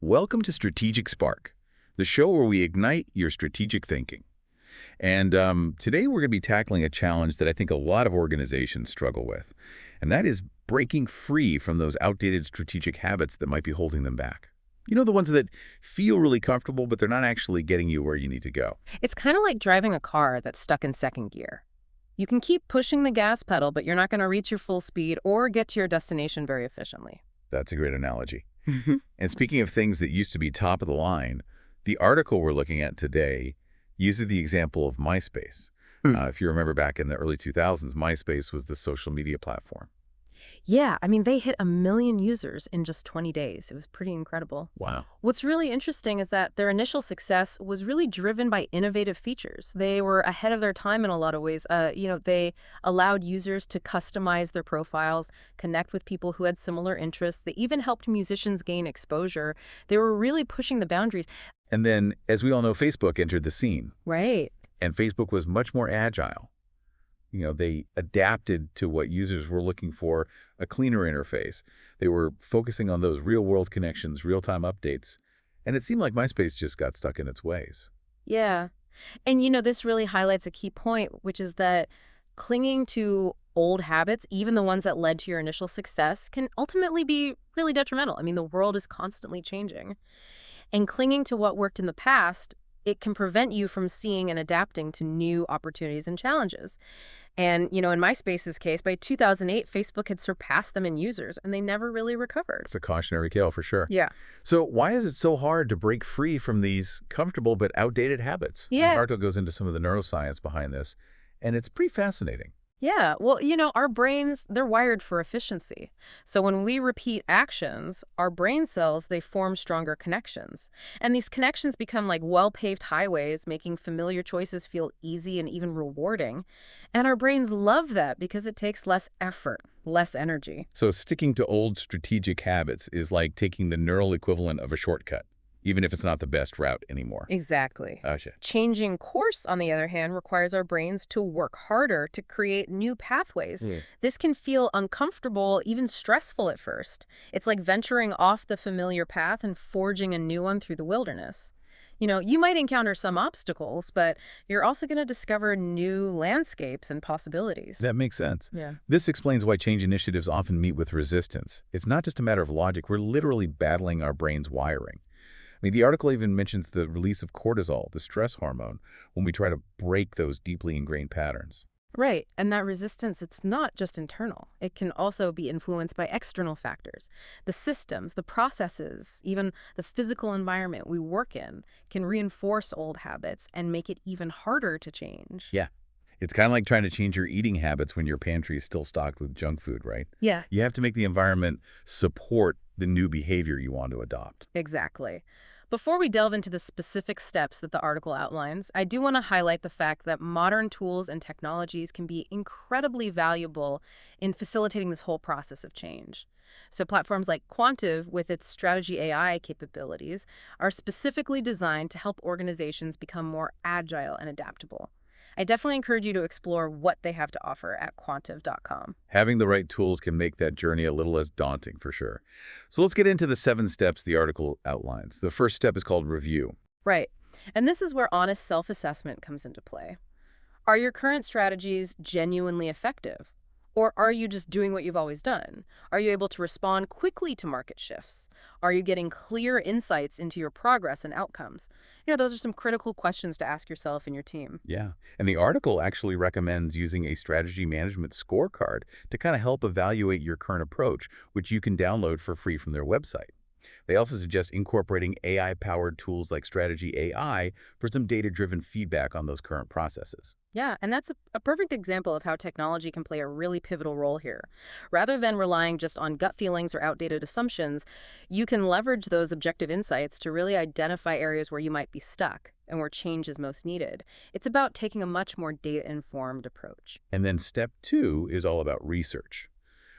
Welcome to Strategic Spark, the show where we ignite your strategic thinking. And today we're going to be tackling a challenge that I think a lot of organizations struggle with, and that is breaking free from those outdated strategic habits that might be holding them back. You know, the ones that feel really comfortable, but they're not actually getting you where you need to go. It's kind of like driving a car that's stuck in second gear. You can keep pushing the gas pedal, but you're not going to reach your full speed or get to your destination very efficiently. That's a great analogy. And speaking of things that used to be top of the line, the article we're looking at today uses the example of MySpace. If you remember back in the early 2000s, MySpace was the social media platform. Yeah, I mean, they hit 1 million users in just 20 days. It was pretty incredible. Wow. What's really interesting is that their initial success was really driven by innovative features. They were ahead of their time in a lot of ways. They allowed users to customize their profiles, connect with people who had similar interests. They even helped musicians gain exposure. They were really pushing the boundaries. And then, as we all know, Facebook entered the scene. Right. And Facebook was much more agile. You know, they adapted to what users were looking for, a cleaner interface. They were focusing on those real-world connections, real-time updates. And it seemed like MySpace just got stuck in its ways. Yeah. And, this really highlights a key point, which is that clinging to old habits, even the ones that led to your initial success, can ultimately be really detrimental. I mean, the world is constantly changing. And clinging to what worked in the past, it can prevent you from seeing and adapting to new opportunities and challenges. And, in MySpace's case, by 2008, Facebook had surpassed them in users, and they never really recovered. It's a cautionary tale for sure. Yeah. So why is it so hard to break free from these comfortable but outdated habits? Yeah. The article goes into some of the neuroscience behind this, and it's pretty fascinating. Yeah, well, our brains, they're wired for efficiency. So when we repeat actions, our brain cells, they form stronger connections. And these connections become like well-paved highways, making familiar choices feel easy and even rewarding. And our brains love that because it takes less effort, less energy. So sticking to old strategic habits is like taking the neural equivalent of a shortcut, even if it's not the best route anymore. Exactly. Gotcha. Changing course, on the other hand, requires our brains to work harder to create new pathways. This can feel uncomfortable, even stressful at first. It's like venturing off the familiar path and forging a new one through the wilderness. You might encounter some obstacles, but you're also going to discover new landscapes and possibilities. That makes sense. Yeah. This explains why change initiatives often meet with resistance. It's not just a matter of logic. We're literally battling our brain's wiring. I mean, the article even mentions the release of cortisol, the stress hormone, when we try to break those deeply ingrained patterns. Right. And that resistance, it's not just internal. It can also be influenced by external factors. The systems, the processes, even the physical environment we work in can reinforce old habits and make it even harder to change. Yeah. It's kind of like trying to change your eating habits when your pantry is still stocked with junk food, right? Yeah. You have to make the environment support the new behavior you want to adopt. Exactly. Before we delve into the specific steps that the article outlines, I do want to highlight the fact that modern tools and technologies can be incredibly valuable in facilitating this whole process of change. So platforms like Quantive, with its strategy AI capabilities, are specifically designed to help organizations become more agile and adaptable. I definitely encourage you to explore what they have to offer at quantive.com. Having the right tools can make that journey a little less daunting, for sure. So let's get into the 7 steps the article outlines. The first step is called review. Right. And this is where honest self-assessment comes into play. Are your current strategies genuinely effective? Or are you just doing what you've always done? Are you able to respond quickly to market shifts? Are you getting clear insights into your progress and outcomes? Those are some critical questions to ask yourself and your team. Yeah. And the article actually recommends using a strategy management scorecard to kind of help evaluate your current approach, which you can download for free from their website. They also suggest incorporating AI-powered tools like Strategy AI for some data-driven feedback on those current processes. Yeah, and that's a perfect example of how technology can play a really pivotal role here. Rather than relying just on gut feelings or outdated assumptions, you can leverage those objective insights to really identify areas where you might be stuck and where change is most needed. It's about taking a much more data-informed approach. And then step 2 is all about research,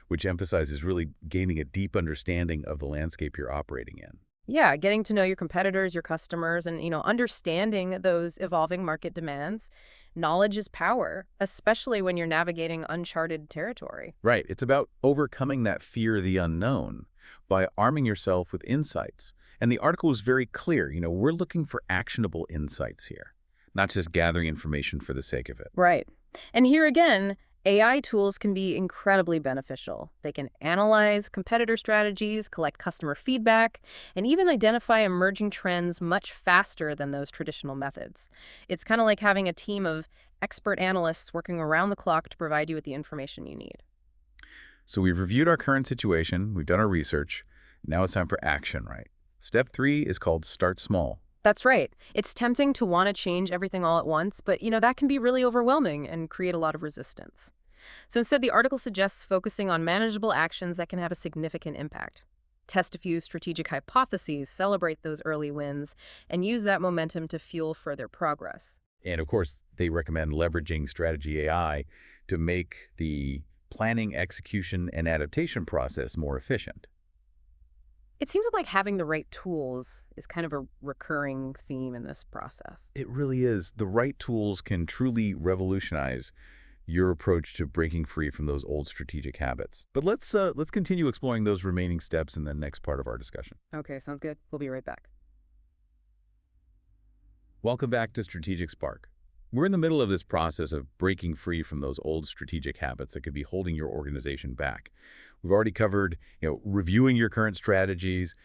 which emphasizes really gaining a deep understanding of the landscape you're operating in. Yeah, getting to know your competitors, your customers, and, understanding those evolving market demands. Knowledge is power, especially when you're navigating uncharted territory. Right. It's about overcoming that fear of the unknown by arming yourself with insights And the article was very clear. We're looking for actionable insights here, not just gathering information for the sake of it. Right. And here again, AI tools can be incredibly beneficial. They can analyze competitor strategies, collect customer feedback, and even identify emerging trends much faster than those traditional methods. It's kind of like having a team of expert analysts working around the clock to provide you with the information you need. So we've reviewed our current situation, we've done our research. Now it's time for action, right? Step 3 is called start small. That's right. It's tempting to want to change everything all at once, but that can be really overwhelming and create a lot of resistance. So instead, the article suggests focusing on manageable actions that can have a significant impact. Test a few strategic hypotheses, celebrate those early wins, and use that momentum to fuel further progress. And of course, they recommend leveraging strategy AI to make the planning, execution, and adaptation process more efficient. It seems like having the right tools is kind of a recurring theme in this process. It really is. The right tools can truly revolutionize your approach to breaking free from those old strategic habits. But let's continue exploring those remaining steps in the next part of our discussion. Okay, sounds good. We'll be right back. Welcome back to Strategic Spark. We're in the middle of this process of breaking free from those old strategic habits that could be holding your organization back. We've already covered, reviewing your current strategies,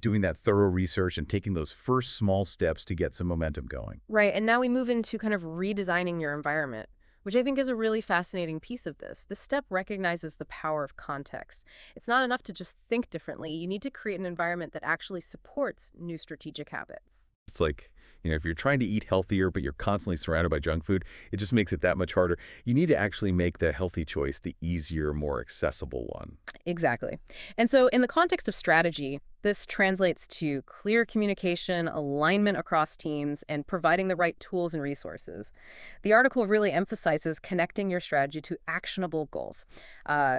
doing that thorough research, and taking those first small steps to get some momentum going. Right, and now we move into kind of redesigning your environment, which I think is a really fascinating piece of this. This step recognizes the power of context. It's not enough to just think differently. You need to create an environment that actually supports new strategic habits. It's like, if you're trying to eat healthier, but you're constantly surrounded by junk food, it just makes it that much harder. You need to actually make the healthy choice the easier, more accessible one. Exactly. And so in the context of strategy, this translates to clear communication, alignment across teams, and providing the right tools and resources. The article really emphasizes connecting your strategy to actionable goals,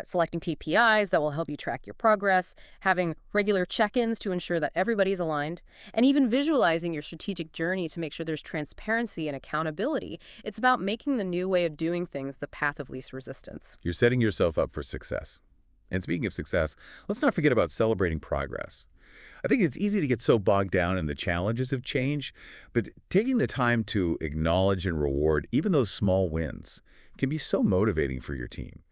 selecting KPIs that will help you track your progress, having regular check-ins to ensure that everybody's aligned, and even visualizing your strategic journey to make sure there's transparency and accountability. It's about making the new way of doing things the path of least resistance. You're setting yourself up for success. And speaking of success, let's not forget about celebrating progress. I think it's easy to get so bogged down in the challenges of change, but taking the time to acknowledge and reward even those small wins can be so motivating for your team.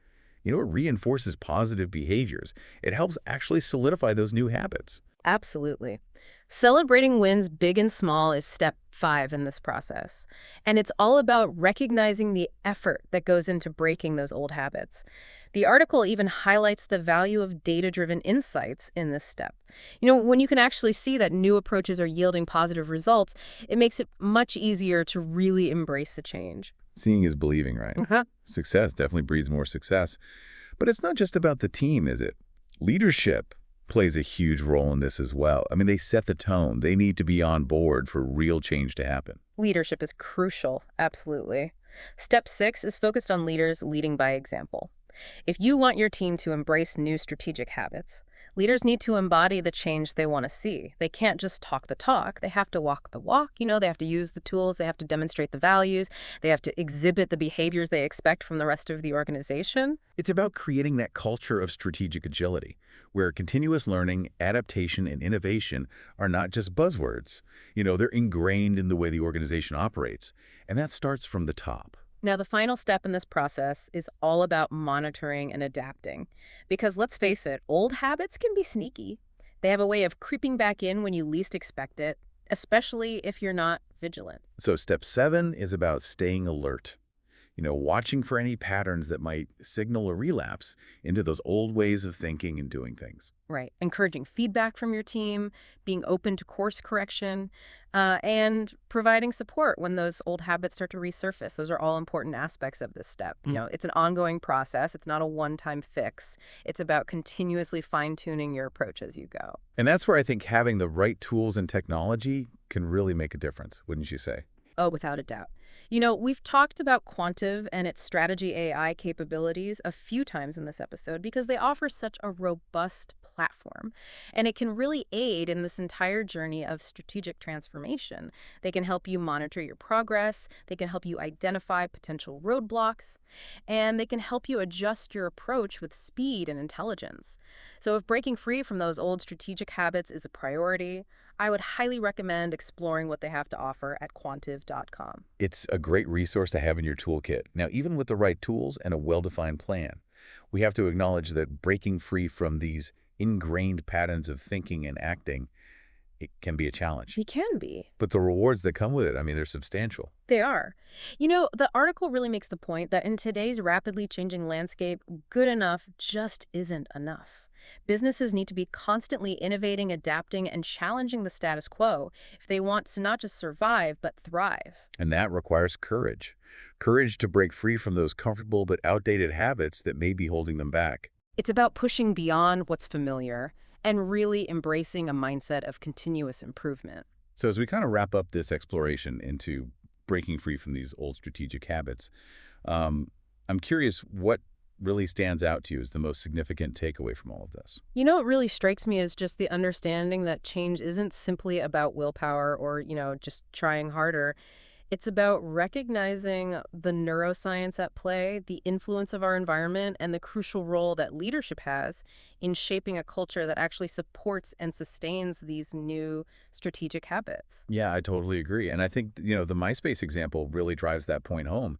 It reinforces positive behaviors. It helps actually solidify those new habits. Absolutely. Celebrating wins big and small is step 5 in this process. And it's all about recognizing the effort that goes into breaking those old habits. The article even highlights the value of data-driven insights in this step. When you can actually see that new approaches are yielding positive results, it makes it much easier to really embrace the change. Seeing is believing, right? Success definitely breeds more success. But it's not just about the team, is it? Leadership plays a huge role in this as well. I mean, they set the tone. They need to be on board for real change to happen. Leadership is crucial, absolutely. Step 6 is focused on leaders leading by example. If you want your team to embrace new strategic habits, leaders need to embody the change they want to see. They can't just talk the talk. They have to walk the walk. They have to use the tools. They have to demonstrate the values. They have to exhibit the behaviors they expect from the rest of the organization. It's about creating that culture of strategic agility, where continuous learning, adaptation, and innovation are not just buzzwords. They're ingrained in the way the organization operates, and that starts from the top. Now, the final step in this process is all about monitoring and adapting. Because let's face it, old habits can be sneaky. They have a way of creeping back in when you least expect it, especially if you're not vigilant. So step 7 is about staying alert. Watching for any patterns that might signal a relapse into those old ways of thinking and doing things. Right. Encouraging feedback from your team, being open to course correction, and providing support when those old habits start to resurface. Those are all important aspects of this step. It's an ongoing process. It's not a one-time fix. It's about continuously fine-tuning your approach as you go. And that's where I think having the right tools and technology can really make a difference, wouldn't you say? Oh, without a doubt. We've talked about Quantive and its strategy AI capabilities a few times in this episode because they offer such a robust platform, and it can really aid in this entire journey of strategic transformation. They can help you monitor your progress, they can help you identify potential roadblocks, and they can help you adjust your approach with speed and intelligence. So if breaking free from those old strategic habits is a priority, I would highly recommend exploring what they have to offer at quantive.com. It's a great resource to have in your toolkit. Now, even with the right tools and a well-defined plan, we have to acknowledge that breaking free from these ingrained patterns of thinking and acting, it can be a challenge. They can be. But the rewards that come with it, I mean, they're substantial. They are. The article really makes the point that in today's rapidly changing landscape, good enough just isn't enough. Businesses need to be constantly innovating, adapting, and challenging the status quo if they want to not just survive, but thrive. And that requires courage. Courage to break free from those comfortable but outdated habits that may be holding them back. It's about pushing beyond what's familiar and really embracing a mindset of continuous improvement. So as we kind of wrap up this exploration into breaking free from these old strategic habits, I'm curious what really stands out to you as the most significant takeaway from all of this. What really strikes me is just the understanding that change isn't simply about willpower or, just trying harder. It's about recognizing the neuroscience at play, the influence of our environment, and the crucial role that leadership has in shaping a culture that actually supports and sustains these new strategic habits. Yeah, I totally agree. And I think, the MySpace example really drives that point home.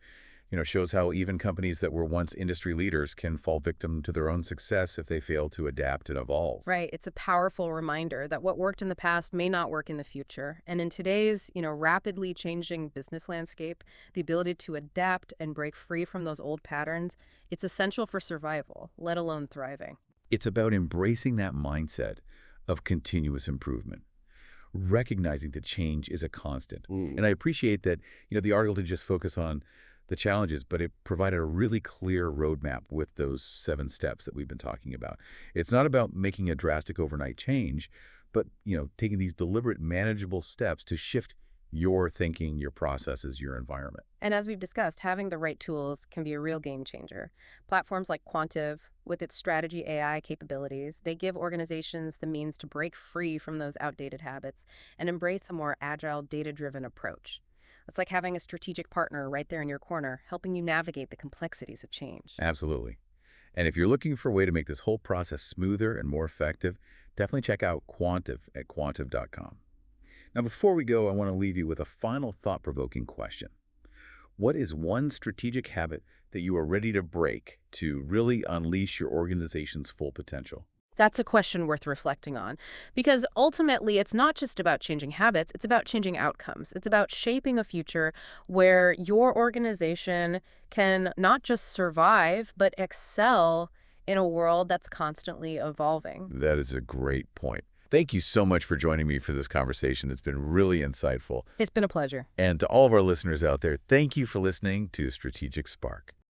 Shows how even companies that were once industry leaders can fall victim to their own success if they fail to adapt and evolve. Right. It's a powerful reminder that what worked in the past may not work in the future. And in today's, rapidly changing business landscape, the ability to adapt and break free from those old patterns, it's essential for survival, let alone thriving. It's about embracing that mindset of continuous improvement, recognizing that change is a constant. And I appreciate that, the article didn't just focus on the challenges, but it provided a really clear roadmap with those 7 steps that we've been talking about. It's not about making a drastic overnight change, but, taking these deliberate, manageable steps to shift your thinking, your processes, your environment. And as we've discussed, having the right tools can be a real game changer. Platforms like Quantive, with its strategy AI capabilities, they give organizations the means to break free from those outdated habits and embrace a more agile, data-driven approach. It's like having a strategic partner right there in your corner, helping you navigate the complexities of change. Absolutely. And if you're looking for a way to make this whole process smoother and more effective, definitely check out Quantive at quantive.com. Now, before we go, I want to leave you with a final thought-provoking question. What is one strategic habit that you are ready to break to really unleash your organization's full potential? That's a question worth reflecting on, because ultimately it's not just about changing habits, it's about changing outcomes. It's about shaping a future where your organization can not just survive, but excel in a world that's constantly evolving. That is a great point. Thank you so much for joining me for this conversation. It's been really insightful. It's been a pleasure. And to all of our listeners out there, thank you for listening to Strategic Spark.